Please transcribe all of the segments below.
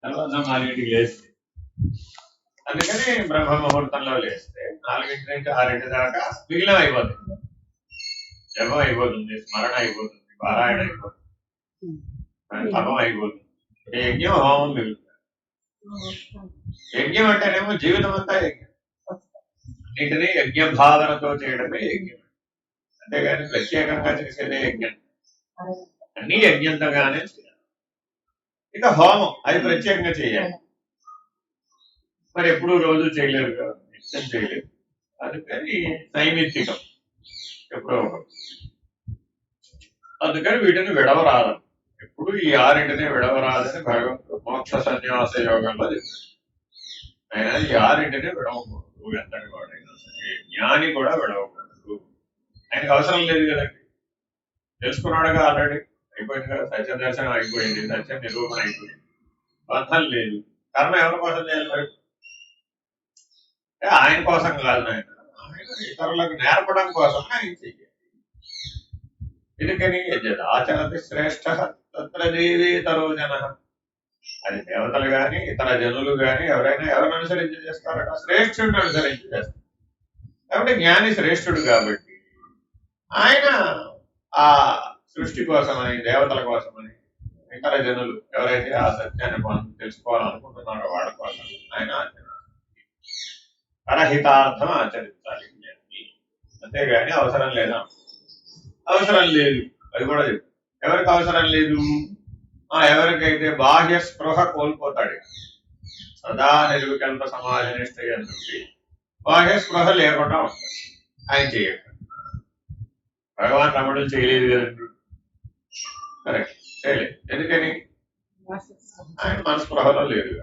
తెల్లవారుజాము 4ంటికి లేస్తే, అందుకని బ్రహ్మ ముహూర్తంలో లేస్తే 4 నుంచి 6 దాకా విఘ్నం అయిపోతుంది. జపం అయిపోతుంది, స్మరణ అయిపోతుంది, పారాయణ అయిపోతుంది, తపం అయిపోతుంది. యజ్ఞం హోమం మిగులుతుంది. యజ్ఞం అంటేనేమో జీవితం అంతా యజ్ఞం. అన్నింటినీ యజ్ఞ భావనతో చేయడమే యజ్ఞం. అంతేగాని ప్రత్యేకంగా చేసేదే యజ్ఞం. అన్ని యజ్ఞంతోగానే చేయాలి. ఇక హోమం అది ప్రత్యేకంగా చేయాలి. మరి ఎప్పుడు రోజు చేయలేరు కదా, నిత్యం చేయలేరు. అందుకని నైమిత్తికం ఎప్పుడో ఒకటి. అందుకని వీటిని విడవరాదు. ఎప్పుడు ఈ 6ంటినే విడవరాదని భగవంతుడు మోక్ష సన్యాస యోగంలో చెప్పాడు. ఆయన ఈ 6ంటినే విడవకూడదు. ఎంతటి వాడైనా సరే జ్ఞాని కూడా విడవకూడదు. ఆయనకు అవసరం లేదు కదండి, తెలుసుకున్నాడుగా, ఆల్రెడీ అయిపోయింది కదా. సత్య దర్శనం అయిపోయింది, సత్య నిరూపణ అయిపోయింది, బంధం లేదు. కర్మ ఎవరి కోసం చేయాలి మరి? ఆయన కోసం కాదు, ఆయన ఇతరులకు నేర్పడం కోసం ఆయన చెయ్యాలి. ఎందుకని ఆచరతి శ్రేష్ఠ తత్ర దేవేతరో జన. అది దేవతలు గాని ఇతర జనులు గాని ఎవరైనా ఎవరిని అనుసరించి చేస్తారట? శ్రేష్ఠుడిని అనుసరించి చేస్తారు. కాబట్టి జ్ఞాని శ్రేష్ఠుడు కాబట్టి ఆయన ఆ సృష్టి కోసమని, దేవతల కోసమని, ఇతర జనులు ఎవరైతే ఆ సత్యాన్ని తెలుసుకోవాలనుకుంటున్నారో వాళ్ళ కోసం ఆయన పరహితార్థం ఆచరించాలి. అంతేగాని అవసరం లేదా? అవసరం లేదు. అది కూడా చెప్పు. ఎవరికి అవసరం లేదు? ఎవరికైతే బాహ్య స్పృహ కోల్పోతాడు, సదా నిర్వికల్ప సమాజ నిష్ఠ నుండి బాహ్య స్పృహ లేకుండా ఉంటుంది. ఆయన చేయక భగవాన్ రమణులు చేయలేదు కదండి. కరెక్ట్, చేయలేదు. ఎందుకని? ఆయన మన స్పృహలో లేదు.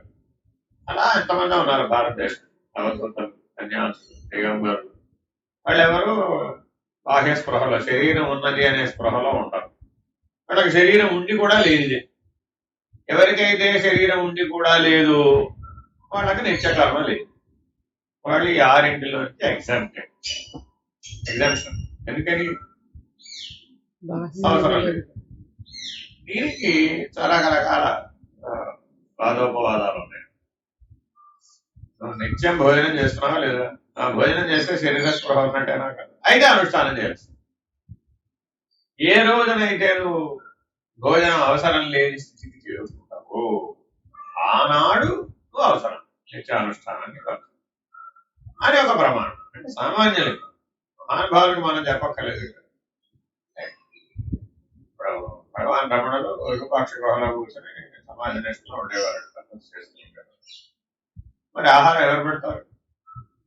అలా ఎంతమంది ఉన్నారు భారతదేశం, అవధూతలు, సన్యాసులు, దిగంబరులు. వాళ్ళెవరు బాహ్య స్పృహలో, శరీరం ఉన్నది అనే స్పృహలో ఉంటారు. వాళ్ళకి శరీరం ఉండి కూడా లేదు. ఎవరికైతే శరీరం ఉండి కూడా లేదు వాళ్ళకి నిత్యకర్మ లేదు. వాళ్ళు ఈ 6ంటిలో నుంచి ఎగ్జామ్షన్. ఎందుకని? అవసరం లేదు. దీనికి చాలా రకరకాల వాదోపవాదాలు ఉన్నాయి. నిత్యం భోజనం చేస్తున్నావా లేదా? భోజనం చేస్తే శరీర స్పృహ ఉన్నట్టేనా కదా? అయితే అనుష్ఠానం చేయాల్సి. ఏ రోజునైతే నువ్వు భోజనం అవసరం లేని స్థితికి చేరుకుంటావు ఆనాడు నువ్వు అవసరం నిత్యానుష్ఠానాన్ని కాదు అని ఒక ప్రమాణం. అంటే సామాన్యులకి, మహానుభావులకి మనం చెప్పక్కర్లేదు. భగవాన్ రమణులు విరూపాక్ష గుహలో కూర్చొని సమాజ నిష్ఠలో ఉండేవారు, తపస్సు చేస్తుంటారు. మరి ఆహారం ఎవరు పెడతారు?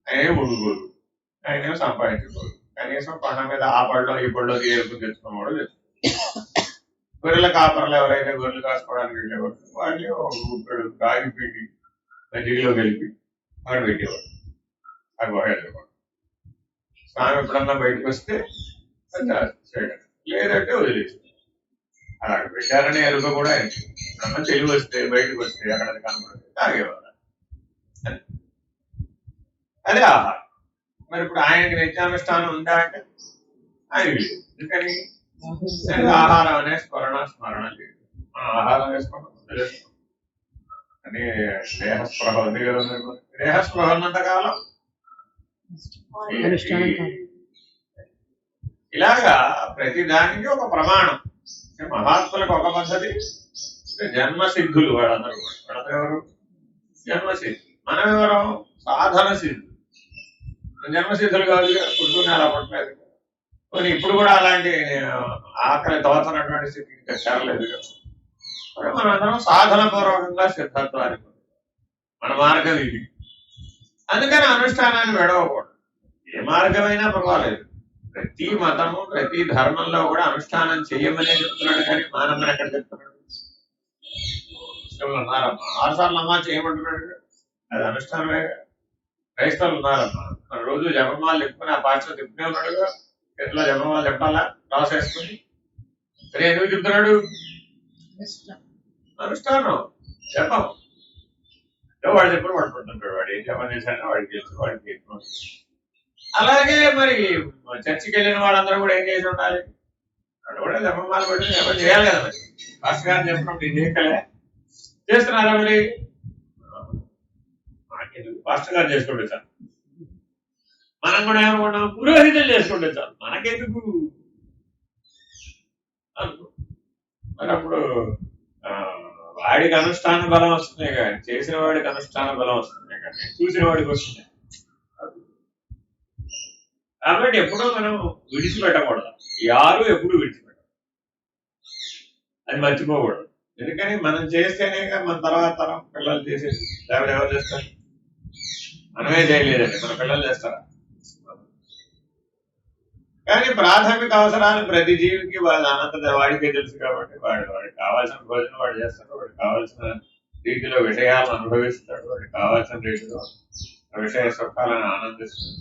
ఆయనే ఉండుకోరు, ఆయనే సంపాదించుకోరు. కనీసం కొండ మీద ఆ పళ్ళలో ఈ పళ్ళలో ఏరుకుని తెచ్చుకున్నవాడు తెచ్చుకోరు. గొర్రెల కాపర్లు ఎవరైతే గొర్రెలు కాసుకోవడానికి వెళ్ళేవారు వాళ్ళు గుప్పెడు రాగి పిండి మజ్జిగలో కలిపి అక్కడ పెట్టేవాడు. ఆ గుహ వెళ్ళేవాడు. స్నానం ఎప్పుడన్నా బయటకు వస్తే చేయడం, లేదంటే వదిలేసి అలా పెట్టారని ఎరుక కూడా ఎప్పుడన్నా తెలివి వస్తే బయటకు వస్తే అక్కడ కనపడితే తాగేవారు. అదే ఆహారం. మరి ఇప్పుడు ఆయనకి నిత్యానుష్ఠానం ఉందా అంటే ఆయన లేదు. ఎందుకని? ఆహారం అనే స్మరణ లేదు. మనం ఆహారం వేసుకోవడం వదిలేసుకోం. అని దేహస్పృహ ఉంది కదా. దేహస్పృహ ఉన్నంత కాలం ఇలాగా ప్రతి దానికి ఒక ప్రమాణం. మహాత్ములకు ఒక పద్ధతి, జన్మసిద్ధులు వాళ్ళందరూ ఎవరు? జన్మసిద్ధులు. మనం ఎవరు? సాధన సిద్ధులు. జన్మసిద్ధులు కాదు, పుట్టుకుని అలా పట్టలేదు. కొన్ని ఇప్పుడు కూడా అలాంటి ఆకలి తోచనటువంటి స్థితికి చేరలేదు కదా. మనందరం సాధన పూర్వకంగా సిద్ధత్వానికి మన మార్గం ఇది. అందుకని అనుష్ఠానాన్ని విడవకూడదు. ఏ మార్గమైనా పర్వాలేదు. ప్రతి మతము, ప్రతి ధర్మంలో కూడా అనుష్ఠానం చెయ్యమనే చెప్తున్నాడు, కానీ మానమ్మని ఎక్కడ చెప్తున్నాడు? ముస్లింలు ఉన్నారమ్మా 6 సార్లు అమ్మా చేయమంటున్నాడు, అది అనుష్ఠానమే. క్రైస్తవులు ఉన్నారమ్మా, మన రోజు జపమాలు చెప్పుకుని ఆ పాఠశాల చెప్తూనే ఉన్నాడుగా. చేతిలో జపమాలు చెప్పాలా రాసేసుకుని. సరే, ఎందుకు చెప్తున్నాడు? అనుష్ఠానం, జపం. వాడు చెప్పిన వాడు పడుతుంటాడు. వాడు ఏం జపం చేశాడో వాడికి తెలుసు, వాడికి తెలుసు. అలాగే మరి చర్చికి వెళ్ళిన వాళ్ళందరూ కూడా ఏం చేసి ఉండాలి? వాడు కూడా జపమాలు పడి జపం చేయాలి కదా. మరి భాస్కర్ గారు చెప్పినప్పుడు ఇది చేయకలే. చేస్తున్నారా మరి? మాకెందుకు, పాస్టర్ గారు చేసుకుంటే చాలు. మనం కూడా ఏమనుకున్నాం, పురోహితులు చేసుకుంటే చాలు, మనకెందుకు అనుకో. మరి అప్పుడు వాడికి అనుష్ఠాన బలం వస్తుంది కానీ, చేసిన వాడికి అనుష్ఠాన బలం వస్తుంది కానీ చూసిన వాడికి వస్తుంది. కాబట్టి ఎప్పుడూ మనం విడిచిపెట్టకూడదు, యారు ఎప్పుడు విడిచిపెట్టాలి, అది మర్చిపోకూడదు. ఎందుకని మనం చేస్తేనే మన తర్వాత తరం పిల్లలు చేసేది. లేకపోతే ఎవరు చేస్తారు? మనమే చేయలేదండి, మన పిల్లలు చేస్తారా? కానీ ప్రాథమిక అవసరాలు ప్రతి జీవికి వాళ్ళ అనంత వాడికే తెలుసు కాబట్టి వాడికి కావాల్సిన భోజనం వాడు చేస్తాడు, వాడికి కావాల్సిన రీతిలో విషయాలను అనుభవిస్తాడు, వాడికి కావాల్సిన రీతిలో విషయ సుఖాలను ఆనందిస్తాడు.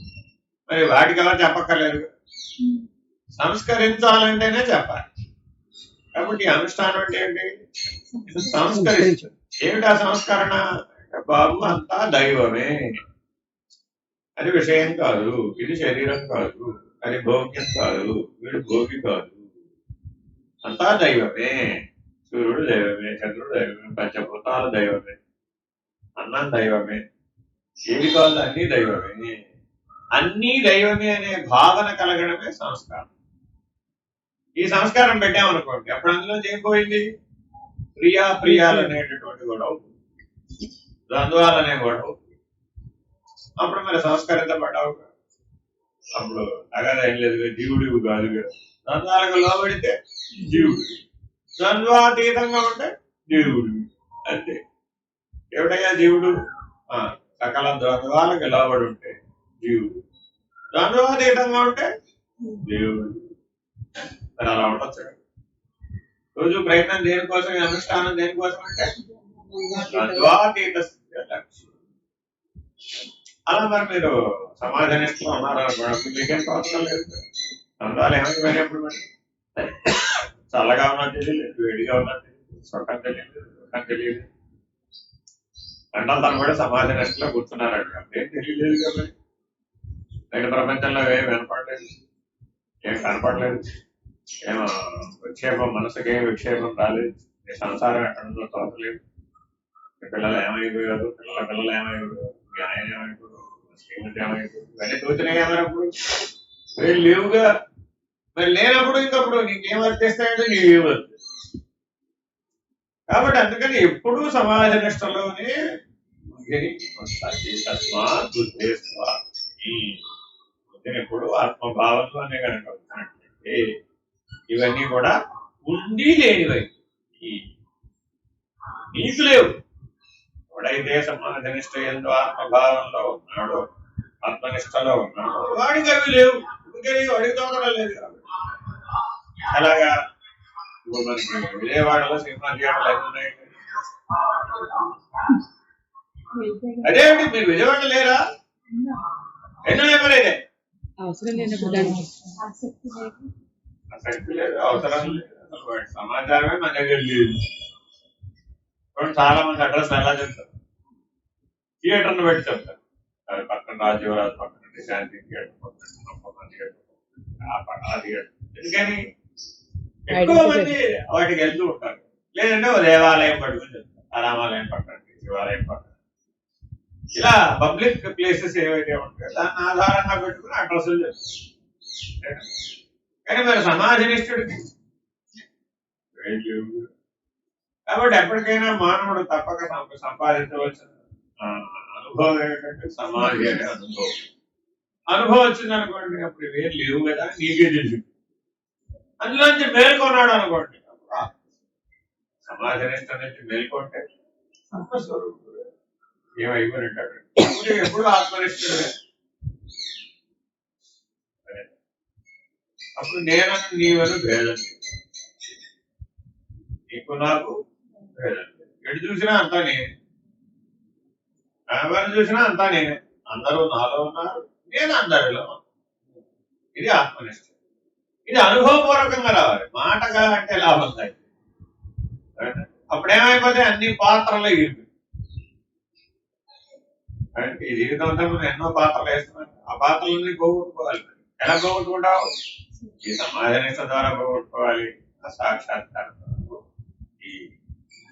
మరి వాటికి ఎవరు చెప్పక్కర్లేదు, సంస్కరించాలంటేనే చెప్పాలి. కాబట్టి అనుష్ఠానం అంటే ఏంటి? సంస్కరించు. ఏమిటా సంస్కరణ? బాబు అంతా దైవమే, అది విషయం కాదు, ఇది శరీరం కాదు, అది భోగ్యం కాదు, వీడు భోగి కాదు, అంతా దైవమే. సూర్యుడు దైవమే, చంద్రుడు దైవమే, పంచభూతాలు దైవమే, అన్నం దైవమే, ఏది కాదు అన్నీ దైవమే. అన్నీ దైవమే అనే భావన కలగడమే సంస్కారం. ఈ సంస్కారం పెట్టామనుకోండి, అప్పుడు అందులో చేయకపోయింది ప్రియాలు అనేటటువంటి గొడవ, ద్వంద్వాలు అనే గొడవ. అప్పుడు మరి సంస్కరించబడ్డావు, అప్పుడు అగదా ఏం లేదు, జీవుడివి కాదుగా. ద్వంద్వాలకు లోబడితే జీవుడు, ద్వంద్వాతీతంగా ఉంటే జీవుడివి, అంతే. ఏమిటయ్యా జీవుడు? సకల ద్వంద్వాలకు లోబడి ఉంటే జీవుడు, ద్వంద్వాతీతంగా ఉంటే దేవుడు. మరి అలా ఉండొచ్చు. రోజు ప్రయత్నం దేనికోసం, అనుష్ఠానం దేనికోసం అంటే ద్వంద్వాతీత లక్ష్యం. అలా మరి మీరు సమాజనిష్టం ఉన్నారనుకోండి, మీకేం అవసరం లేదు. ద్వంద్వాలు ఏమైపోయినప్పుడు మరి చల్లగా ఉన్నా తెలియలేదు, వేడిగా ఉన్నా తెలియదు, సొట్టం తెలియదు, సొట్టం తెలియదు. గంటల తరబడి సమాజ నిష్టలో కూర్చున్నారండి, అప్పుడేం తెలియలేదు కదా. బయట ప్రపంచంలో ఏం వినపడలేదు, ఏం కనపడలేదు, ఏమో విక్షేపం, మనసుకి ఏం విక్షేపం రాలేదు, మీ సంసారం ఎక్కడుందో తోచలేదు, మీ పిల్లలు ఏమైపోయారు, పిల్లలు ఏమైపోయారు, మీ ఆయన ఏమైపోయారు, శ్రీమతి ఏమైపోయారు, ఇవన్నీ తోచినాయి ఏమైనప్పుడు వీళ్ళు లేవుగా. మరి లేనప్పుడు ఇంకప్పుడు నీకేం వర్తిస్తాయంటే నీవేం వర్తిస్తాయి. కాబట్టి అందుకని ఎప్పుడూ సమాజ నిష్టలోనే తస్మాత్ ఎప్పుడు ఆత్మభావంలోనే కనుక వచ్చినట్లయితే ఇవన్నీ కూడా ఉండి లేనివై నీకు లేవు. ఎవడైతే సమాజనిష్ట ఎందు ఆత్మభావంలో ఉన్నాడో, ఆత్మనిష్టలో ఉన్నాడో వాడికి అవి లేవు. అందుకని వాడికి తోకడం లేదు కాబట్టి. అలాగా ఇప్పుడు మనకి విజయవాడలో సినిమా థియేటర్లు అవి ఉన్నాయి. అదేంటి మీరు విజయవాడ లేరా? ఎన్నో ఎవరైతే ఆసక్తి లేదు, అవసరం లేదు, అసలు సమాచారమే మన దగ్గర లేదు. చాలా మంది అడ్రస్ ఎలా చెప్తారు, థియేటర్ను పెట్టి చెప్తారు. పక్కన రాజీవరాజు పక్కన శాంతి థియేటర్ థియేటర్. ఎందుకని ఎక్కువ మంది వాటికి వెళ్తూ ఉంటారు. లేదంటే ఓ దేవాలయం పట్టుకుని చెప్తారు, ఆ రామాలయం పట్టండి, శివాలయం పట్టండి. ఇలా పబ్లిక్ ప్లేసెస్ ఏవైతే ఉంటాయో దాన్ని ఆధారంగా పెట్టుకుని అడ్రస్లు చెప్తారు. కానీ మరి సమాజనిష్ఠుడికి కాబట్టి ఎప్పటికైనా మానవుడు తప్పక సంపాదించవలసిన అనుభవం ఏమిటంటే సమాధి అనే అనుభవం. అనుభవం వచ్చిందనుకోండి, అప్పుడు వేరు లేవు కదా, నీకే తెలుసు. అందులోంచి మేల్కొన్నాడు అనుకోండి, సమాజనిష్ట నుంచి మేల్కొంటే ఆత్మస్వరూపుడు ఏమైపోయినట్టు. ఎప్పుడు ఆత్మనిష్ఠుడే. అప్పుడు నేనని నీవని భేదం, నీకు నాకు భేదం. ఎటు చూసినా అంతా నేనే, ఎవరిని చూసినా అంతా నేనే. అందరూ నాలో ఉన్నారు, నేను అందరిలో. ఇది ఆత్మనిష్ట. ఇది అనుభవపూర్వకంగా రావాలి, మాటగా అంటే లాభం కాదు. అప్పుడేమైపోతే అన్ని పాత్రలు ఇరుకు. ఈ జీవితంతో ఎన్నో పాత్రలు వేస్తున్నాను, ఆ పాత్రలన్నీ పోగొట్టుకోవాలి. ఎలా పోగొట్టుకుంటావు? ఈ సమాజనిష్ట ద్వారా పోగొట్టుకోవాలి. ఆ సాక్షాత్కారం, ఈ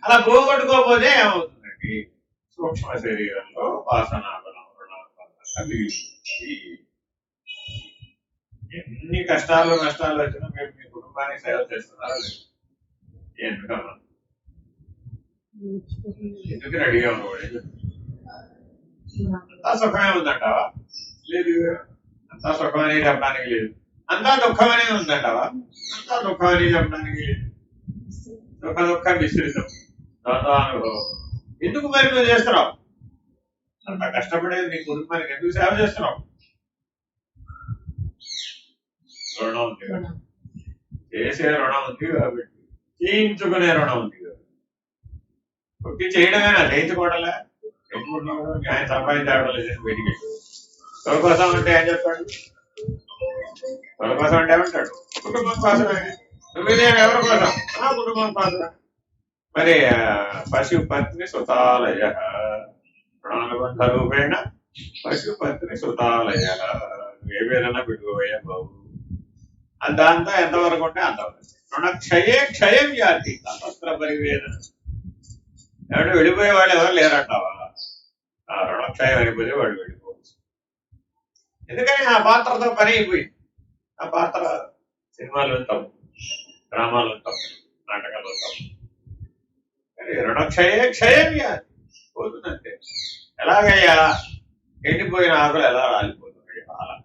అలా పోగొట్టుకోకపోతే ఏమవుతుందండి, సూక్ష్మ శరీరంలో వాసనాబలం రుణాత్మకంగా మిగిలింది. ఎన్ని కష్టాలు నష్టాలు వచ్చినా మీరు మీ కుటుంబానికి సేవ చేస్తున్నారా లేదు? ఎందుకమ్మా, ఎందుకు రెడీగా ఉండకూడదు? అంతా సుఖమే ఉందంటావా? లేదు. అంతా సుఖమని చెప్పడానికి లేదు. అంతా దుఃఖమనే ఉందంటావా? అంతా దుఃఖమని చెప్పడానికి లేదు. సుఖ దుఃఖ మిశ్రితం అనుభవం. ఎందుకు మరి నువ్వు చేస్తున్నావు? అంత కష్టపడేది నీ కుటుంబానికి ఎందుకు సేవ చేస్తున్నావు? రుణం ఉంది కదా, చేసే రుణం ఉంది కాబట్టి, చేయించుకునే రుణం ఉంది కదా. పుట్టి చేయడమేనా, చేయించుకోవడంలే. ఆయన సంపాదించడం లేదు బయటికి. ఎవరి కోసం అంటే ఏం చెప్తాడు? ఎవరి కోసం అంటే ఏమంటాడు? కుటుంబం కోసమే. నువ్వేం ఎవరి కోసం? ఆ కుటుంబం కోసమే. మరి పశుపత్ని సుతాలయ, ప్రాణబంధ రూపేణ పశుపత్ని సుతాలయ. నువ్వేదైనా పెట్టుకోవయ్యా బాబు. దాంతో ఎంతవరకు ఉంటే అంతవరకు. రుణక్షయే క్షయం వ్యాధి అపత్ర పరివేదన. ఎవరు వెళ్ళిపోయే వాళ్ళు ఎవరు లేరంటావా? ఆ రుణక్షయం అయిపోతే వాడు వెళ్ళిపోవచ్చు. ఎందుకని ఆ పాత్రతో పని అయిపోయింది. ఆ పాత్ర సినిమాలో తప్పు, డ్రామాలో తప్పు, నాటకాల్లో తప్పు. కానీ రుణక్షయే క్షయం వ్యాధి పోతుందంటే. ఎలాగయ్యా ఎండిపోయిన ఆకులు ఎలా రాలిపోతున్నాయి? అలా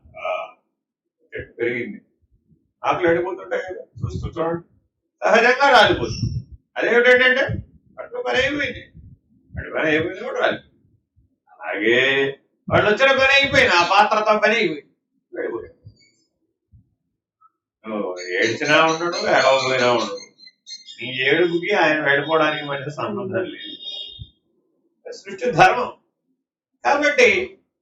చెట్టు పెరిగింది, ఆకులు ఎండిపోతుంటాయి కదా, చూస్తూ చూడండి, సహజంగా రాలిపోతుంది. అదేమిటంటే అటు పని అయిపోయింది, అటు పని అయిపోయింది కూడా రాలిపోయింది. అలాగే వాళ్ళు వచ్చిన పని అయిపోయింది, ఆ పాత్రతో పని అయిపోయింది, వెళ్ళిపోయింది. ఏడ్చినా ఉండడు, ఎడవపోయినా ఉండడు. నీ ఏడుపుకి ఆయన వెళ్ళిపోవడానికి మధ్య సంబంధం లేదు. సృష్టి ధర్మం. కాబట్టి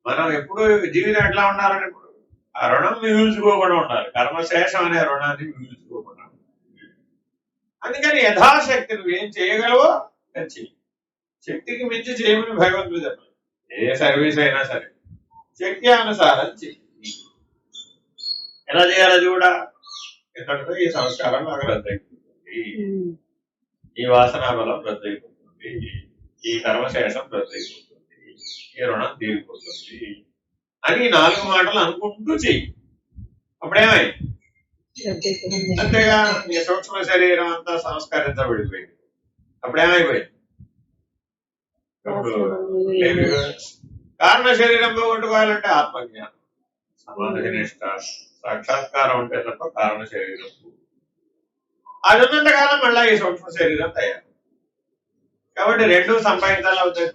మనం ఎప్పుడు జీవితం ఎట్లా ఉండాలని, ఇప్పుడు ఆ రుణం మిగుల్చుకోకుండా ఉండాలి. కర్మశేషం అనే రుణాన్ని మిగుల్చుకోకుండా. అందుకని యథాశక్తి నువ్వేం చేయగలవో చెయ్యి. శక్తికి మించి చేయమని భగవంతుడు చెప్పాలి. ఏ సర్వీస్ అయినా సరే శక్తి అనుసారం చెయ్యి. ఎలా చేయాలి అది కూడా? ఎందుకంటే ఈ సంస్కారం నాకు రద్దయిపోతుంది, ఈ వాసనా బలం రద్దయిపోతుంది, ఈ కర్మశేషం రద్దయిపోతుంది, ఈ రుణం తీరిపోతుంది అని 4 మాటలు అనుకుంటూ చెయ్యి. అప్పుడేమైంది? అంతేగా నీ సూక్ష్మ శరీరం అంతా సంస్కరించబడిపోయింది. అప్పుడేమైపోయింది? కారణ శరీరం పోగొట్టుకోవాలంటే ఆత్మజ్ఞానం, సమాధి నిష్ట, సాక్షాత్కారం ఉంటే తప్ప కారణ శరీరం అది ఉన్నంత కాలం మళ్ళా ఈ సూక్ష్మ శరీరం తయారు. కాబట్టి 2 సంపాదించాలి అవుతాయి.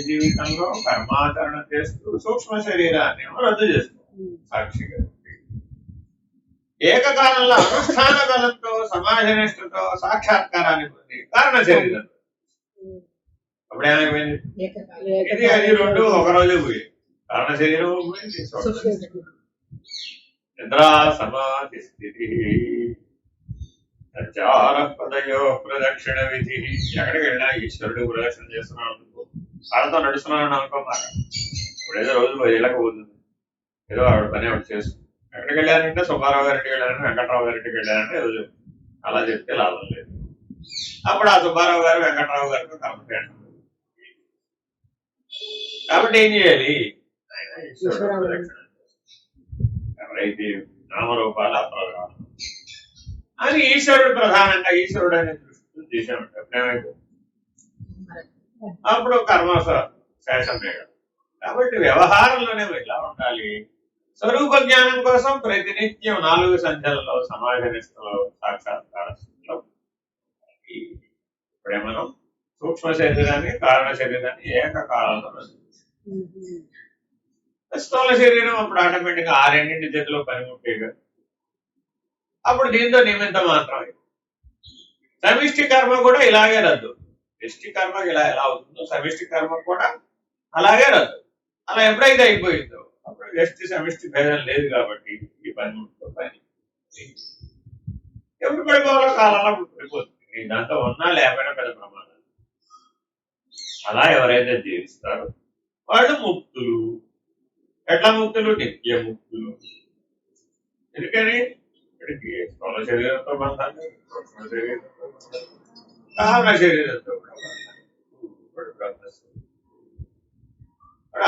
జీవితంలో కర్మాచరణ చేస్తూ సూక్ష్మ శరీరాన్ని రద్దు చేస్తుంది సాక్షిగా. ఏకకాలంలో అనుష్ఠాన బలంతో సమాజ నిష్ఠతో సాక్షాత్కారాన్ని పొంది కారణ శరీరం. అప్పుడేమైపోయింది? ఇది అది 2 ఒకరోజే పోయి కారణ శరీరం పోయింది. నిద్రా సమాధి స్థితి పదయో ప్రదక్షిణ విధి. ఎక్కడికి వెళ్ళినా ఈశ్వరుడు ప్రదక్షిణ చేస్తున్నాడు అనుకో, వాళ్ళతో నడుస్తున్నాను అనుకోమాట. ఇప్పుడు ఏదో రోజు 10 ఏళ్ళకి పోతుంది, ఏదో ఆవిడ పని ఆవిడ చేస్తుంది. ఎక్కడికి వెళ్ళారంటే సుబ్బారావు గారింటికి వెళ్ళారంటే, వెంకట్రావు గారింటికి వెళ్ళారంటే ఏదో అలా చెప్తే లాభం లేదు. అప్పుడు ఆ సుబ్బారావు గారు వెంకట్రావు గారితో కర్మశేషం. కాబట్టి ఏం చేయాలి? ఆయన ఈశ్వరుడు ప్రదక్షిణ ఎవరైతే నామరూపాల అప్రధానం అని ఈశ్వరుడు ప్రధానంగా ఈశ్వరుడు అనే దృష్టితో చేసామంటే అప్పుడేమైతే అప్పుడు కర్మ శేషమే కదా. కాబట్టి వ్యవహారంలోనే ఇలా ఉండాలి. స్వరూప జ్ఞానం కోసం ప్రతినిత్యం 4 సంధ్యలలో సమాజ నిష్ఠలో సాక్షాత్కార స్థితిలో ఇప్పుడే మనం సూక్ష్మ శరీరాన్ని కారణ శరీరాన్ని ఏకకాలంలో స్థూల శరీరం అప్పుడు ఆటోమేటిక్ గా 6 చేతిలో పనిముట్టేగా. అప్పుడు దీంతో నిమిత్తం మాత్రమే. సమిష్టి కర్మ కూడా ఇలాగే రద్దు. వ్యష్టి కర్మ ఇలా ఎలా అవుతుందో సమిష్టి కర్మ కూడా అలాగే రద్దు. అలా ఎప్పుడైతే అయిపోయిందో అప్పుడు వ్యష్టి సమిష్టి భేదం లేదు. కాబట్టి ఈ పనిముట్టుతో పని ఎప్పుడు పడిపోవాలో కాలంలో పడిపోతుంది. దాంతో ఉన్నా లేకపోయినా పెద్ద ప్రమాదం. అలా ఎవరైతే జీవిస్తారో వాళ్ళు ముక్తులు. ఎట్లా ముక్తులు? నిత్య ముక్తులు. ఎందుకని? ఇక్కడికి స్థూల శరీరంతో బంధాన్ని, సూక్ష్మ శరీరంతో బంధాన్ని, కారణ శరీరంతో కూడా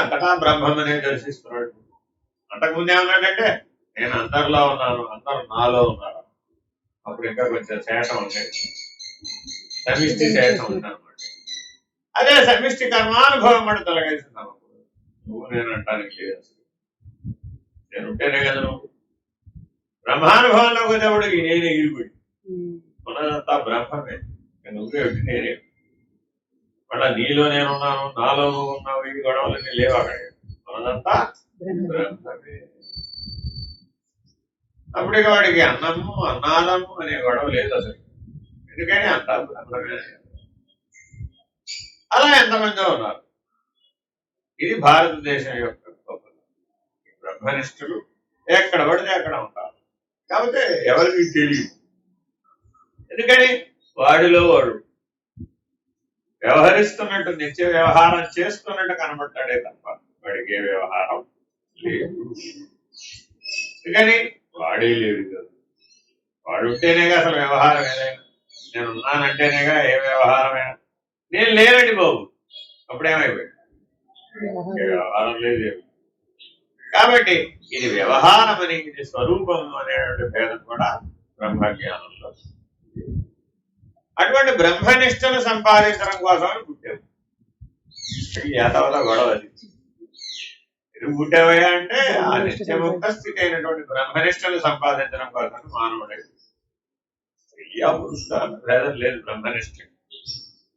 అంతటా బ్రహ్మమనే దర్శిస్తున్నాడు. అంతకుముందు ఏమన్నాడంటే నేను అందరిలో ఉన్నాను, అందరు నాలో ఉన్నారు. అప్పుడు ఇంకా కొంచెం శేషం ఉండేది, సమిష్టి శేషం ఉందన్నమాట. అదే సమిష్టి కర్మానుభవం కూడా తొలగేస్తున్నావు. నువ్వు నేను అంటానికి లేదు, అసలు నేను ఉంటేనే కదా నువ్వు. బ్రహ్మానుభవంలోకి వచ్చేవాడికి నేనే ఇరుగుడి, ఉన్నదంతా బ్రహ్మమే, నువ్వే ఒకటి నేనే. మళ్ళా నీలో నేనున్నాను, నాలో నువ్వు ఉన్నావు, ఈ గొడవలన్నీ లేవు అక్కడ. ఉన్నదంతా బ్రహ్మమే. అప్పటికి వాడికి అన్నము అన్నాదము అనే గొడవ లేదు అసలు, ఎందుకని అంతా బ్రహ్మమే. అలా ఎంతమందో ఉన్నారు. ఇది భారతదేశం యొక్క గొప్పతనం. బ్రహ్మనిష్ఠులు ఎక్కడ పడితే అక్కడ ఉంటారు. కాకపోతే ఎవరికి తెలియదు, ఎందుకని వాడిలో వాడు వ్యవహరిస్తున్నట్టు, నిత్య వ్యవహారం చేస్తున్నట్టు కనబడతాడే తప్ప వాడికి ఏ వ్యవహారం లేదు. ఎందుకని వాడే లేడు కదా. వాడు ఉంటేనేగా అసలు వ్యవహారం ఏదైనా. నేను ఉన్నానంటేనేగా ఏ వ్యవహారమైనా. నేను లేనండి బాబు, అప్పుడేమైపోయాడు, వ్యవహారం లేదు. కాబట్టి ఇది వ్యవహారం అని, ఇది స్వరూపం అనేటువంటి భేదం కూడా బ్రహ్మజ్ఞానంలో. అటువంటి బ్రహ్మనిష్టను సంపాదించడం కోసం పుట్టావు. యాతవత గొడవ అది. ఎందుకు పుట్టావయ్యా అంటే ఆ నిత్యముక్త స్థితి అయినటువంటి బ్రహ్మనిష్టను సంపాదించడం కోసం మానవుడే. స్త్రీ పురుషుల భేదం లేదు బ్రహ్మనిష్ట.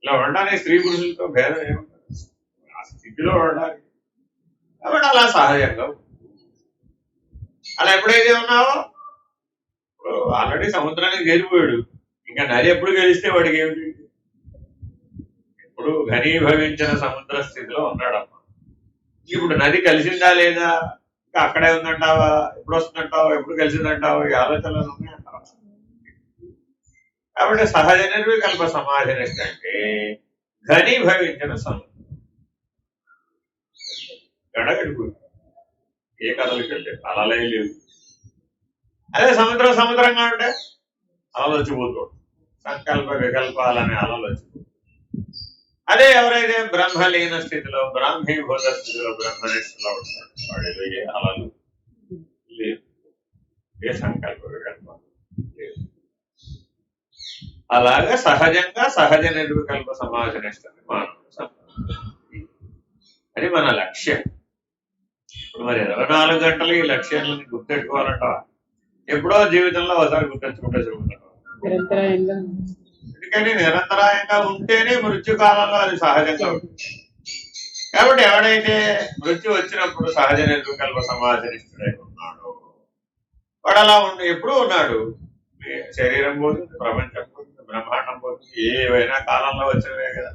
ఇలా ఉండడానికి స్త్రీ పురుషులతో భేదం ఏముంటుంది, ఆ స్థితిలో ఉండాలి. కాబట్టి అలా సహజంగా అలా ఎప్పుడైతే ఉన్నావో, ఆల్రెడీ సముద్రానికి చేరిపోయాడు, ఇంకా నది ఎప్పుడు గెలిస్తే వాడికి ఏమిటి. ఇప్పుడు ఘనీభవించిన సముద్ర స్థితిలో ఉన్నాడమ్మా. ఇప్పుడు నది కలిసిందా లేదా, ఇంకా అక్కడే ఉందంటావా, ఎప్పుడు వస్తుందంటావా, ఎప్పుడు కలిసిందంటావా, ఈ ఆలోచనలు ఉన్నాయంటావా. కాబట్టి సహజ నిర్వికల్ప సమాధి నిష్ట అంటే ఘనీభవించిన సముద్రం. గడగడిపోయి ఏ కథలకి వెళ్ళే అలలే లేవు. అదే సముద్రం సముద్రంగా ఉంటే అలలు వచ్చిపోతాడు, సంకల్ప వికల్పాలనే అలలు వచ్చిపోతాడు. అదే ఎవరైతే బ్రహ్మలీన స్థితిలో, బ్రాహ్మీభూత స్థితిలో, బ్రహ్మనిష్ఠలో ఉంటాడు, వాడిలో ఏ అలలు లేవు, ఏ సంకల్ప వికల్పాలు లేవు. అలాగే సహజంగా సహజ నిర్వికల్ప సమాజ నిష్టని మానవుడు. అది మన లక్ష్యం. ఇప్పుడు మరి 24 గంటలు ఈ లక్ష్యాలను గుర్తెట్టుకోవాలంటావా? ఎప్పుడో జీవితంలో ఒకసారి గుర్తెచ్చుకుంటే చెబుతాం. ఎందుకని నిరంతరాయంగా ఉంటేనే మృత్యుకాలంలో అది సహజంగా ఉంటుంది. కాబట్టి ఎవడైతే మృత్యు వచ్చినప్పుడు సహజ నిర్వికల్ప సమాజనిష్ఠుడై ఉన్నాడు, వాడు అలా ఎప్పుడూ ఉన్నాడు. శరీరం పోతుంది, ప్రపంచం పోతుంది, బ్రహ్మాండం పోతుంది, ఏవైనా కాలంలో వచ్చినవే కదా.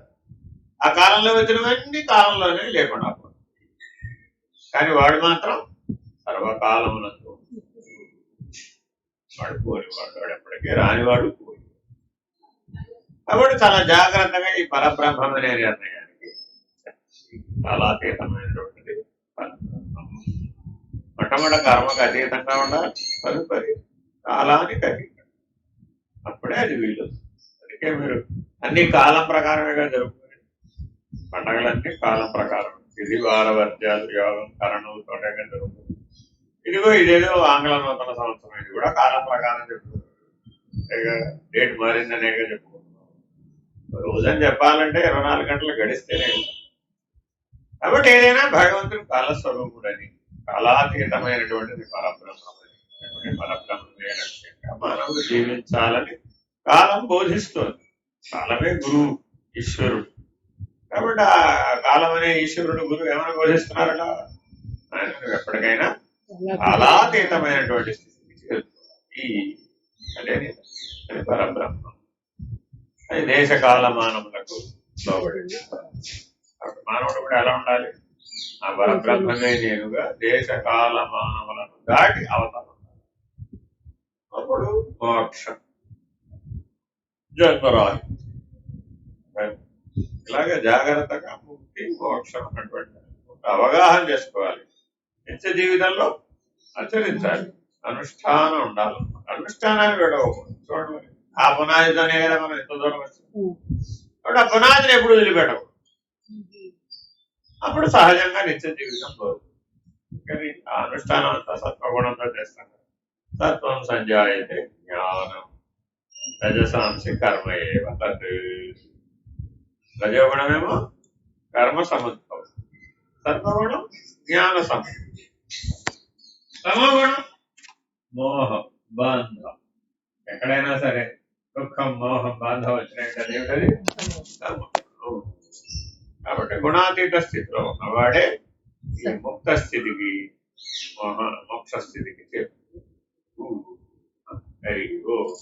ఆ కాలంలో వచ్చినవన్నీ కాలంలోనే లేకుండా పోతుంది. కానీ వాడు మాత్రం సర్వకాలమునందు వాడు పోనివాడు, వాడు ఎప్పటికీ రానివాడు పోయి. కాబట్టి చాలా జాగ్రత్తగా ఈ పరబ్రహ్మం అనే నిర్ణయానికి, చాలా అతీతమైనటువంటిది పరబ్రహ్మం. మొట్టమొదటి కర్మకు అతీతంగా ఉండాలి, తదుపరి కాలానికి అతీతంగా, అప్పుడే అది వీలు. అందుకే మీరు అన్ని కాలం ప్రకారమేగా జరుగుతుంది. పండగలన్నీ కాలం ప్రకారం, ఇది వారవర్జాలు, యోగం, కరణం తోటగా జరుగుతుంది. ఇదిగో ఇదేదో ఆంగ్ల నూతన సంవత్సరం, ఇది కూడా కాలం ప్రకారం చెప్పుకుంటున్నాం. డేట్ మారిందనేగా చెప్పుకుంటున్నాం. రోజని చెప్పాలంటే 24 గంటలు గడిస్తేనే. కాబట్టి ఏదైనా భగవంతుడు కాలస్వరూపుడని, కాలాతీతమైనటువంటిది పరబ్రహ్మని, పరబ్రహ్మమే లక్ష్యంగా మానవుడు జీవించాలని కాలం బోధిస్తోంది. కాలమే గురువు, ఈశ్వరుడు. కాబట్టి ఆ కాలం అనే ఈశ్వరుడు గురువు ఏమైనా బోధిస్తున్నారట, ఆయన ఎప్పటికైనా కాలాతీతమైనటువంటి స్థితికి అదే పరబ్రహ్మం. అది దేశకాల మానవులకు లోబడి. మానవుడు కూడా ఎలా ఉండాలి, ఆ పరబ్రహ్మమే నేనుగా దేశకాల మానవులను దాటి అవతల. అప్పుడు మోక్షం, జన్మరాహి. ఇలాగే జాగ్రత్తగా ముక్తి మోక్షం అన్నటువంటి అవగాహన చేసుకోవాలి. నిత్య జీవితంలో ఆచరించాలి, అనుష్ఠానం ఉండాలి. అనుష్ఠానాన్ని విడవకూడదు. చూడండి, ఆ పునాదితోనే కదా మనం ఎంత దూరం వచ్చింది. కాబట్టి ఆ పునాదిని ఎప్పుడు వదిలిపెట్టవు. అప్పుడు సహజంగా నిత్య జీవితం పోదు. కానీ ఆ అనుష్ఠానం అంతా సత్వగుణంతో చేస్తాం. సత్వం సంజాయతే జ్ఞానం రజసాంసి కర్మ ఏవ తత్. రజోగుణమేమో కర్మ సముద్భవం, సత్వగుణం జ్ఞాన సముద్భవం, తమోగుణం మోహం బంధం. ఎక్కడైనా సరే దుఃఖం మోహం బాధ వచ్చినట్టు ఏమిటది కర్మ. కాబట్టి గుణాతీత స్థితిలో ఉన్నవాడే ఈ ముక్త స్థితికి మోక్ష స్థితికి చేరు. Very good.